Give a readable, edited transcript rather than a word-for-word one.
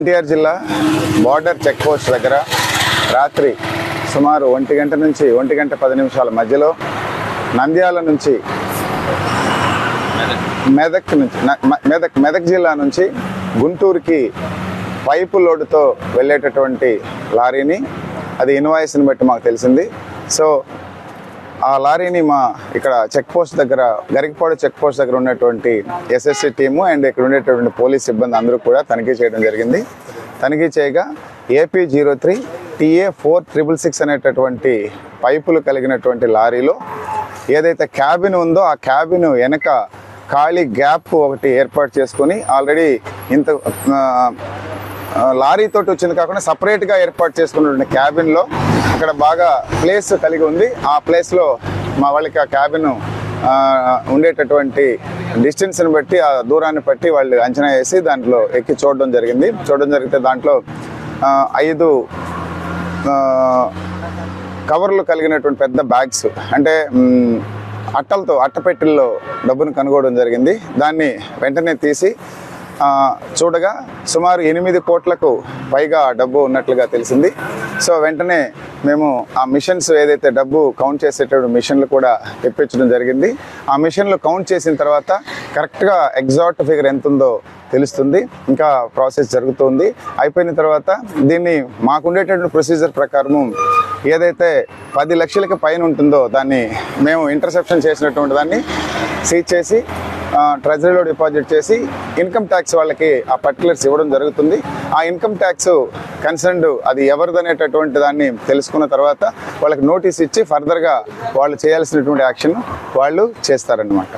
ఎన్టీఆర్ జిల్లా border check post దగ్గర రాత్రి సుమారు 1 గంట నుంచి 1 గంట 10 నిమిషాల మధ్యలో నంద్యాల నుంచి మెదక్ జిల్లా నుంచి గుంటూరుకి పైపు లోడుతో వెళ్ళేటటువంటి లారీని, అది ఇన్వాయిస్ని బట్టి మాకు తెలిసింది. సో ఆ లారీని మా ఇక్కడ చెక్ పోస్ట్ దగ్గర, గరికపాడు చెక్ పోస్ట్ దగ్గర ఉన్నటువంటి ఎస్ఎస్సి టీము అండ్ ఇక్కడ ఉండేటటువంటి పోలీస్ సిబ్బంది అందరూ కూడా తనిఖీ చేయడం జరిగింది. తనిఖీ చేయగా AP03 TA4666 అనేటటువంటి పైపులు కలిగినటువంటి లారీలో ఏదైతే క్యాబిన్ ఉందో ఆ క్యాబిన్ వెనక ఖాళీ గ్యాప్ ఒకటి ఏర్పాటు చేసుకొని ఆల్రెడీ ఇంత లారీతోటి వచ్చింది కాకుండా సపరేట్గా ఏర్పాటు చేసుకున్నటువంటి క్యాబిన్లో అక్కడ బాగా ప్లేస్ కలిగి ఉంది. ఆ ప్లేస్లో మా వాళ్ళకి ఆ క్యాబిన్ ఉండేటటువంటి డిస్టెన్స్ని బట్టి, ఆ దూరాన్ని బట్టి వాళ్ళు అంచనా వేసి దాంట్లో ఎక్కి చూడడం జరిగితే దాంట్లో 5 కవర్లు కలిగినటువంటి పెద్ద బ్యాగ్స్, అంటే అట్టపెట్టెల్లో డబ్బును కనుగొనడం జరిగింది. దాన్ని వెంటనే తీసి చూడగా సుమారు 8 కోట్లకు పైగా డబ్బు ఉన్నట్లుగా తెలిసింది. సో వెంటనే మేము ఆ మిషన్స్, ఏదైతే డబ్బు కౌంట్ చేసేటప్పుడు మిషన్లు కూడా తెప్పించడం జరిగింది. ఆ మిషన్లు కౌంట్ చేసిన తర్వాత కరెక్ట్గా ఎగ్జాక్ట్ ఫిగర్ ఎంత ఉందో తెలుస్తుంది. ఇంకా ప్రాసెస్ జరుగుతుంది. అయిపోయిన తర్వాత దీన్ని మాకుండేటటువంటి ప్రొసీజర్ ప్రకారము ఏదైతే 10 లక్షలకి పైన ఉంటుందో దాన్ని మేము ఇంటర్సెప్షన్ చేసినటువంటి దాన్ని సీజ్ చేసి ట్రెజరీలో డిపాజిట్ చేసి ఇన్కమ్ ట్యాక్స్ వాళ్ళకి ఆ పర్టికులర్స్ ఇవ్వడం జరుగుతుంది. ఆ ఇన్కమ్ ట్యాక్స్ కన్సర్న్డ్ అది ఎవరిదనేటటువంటి దాన్ని తెలుసుకున్న తర్వాత వాళ్ళకి నోటీస్ ఇచ్చి ఫర్దర్గా వాళ్ళు చేయాల్సినటువంటి యాక్షన్ వాళ్ళు చేస్తారన్నమాట.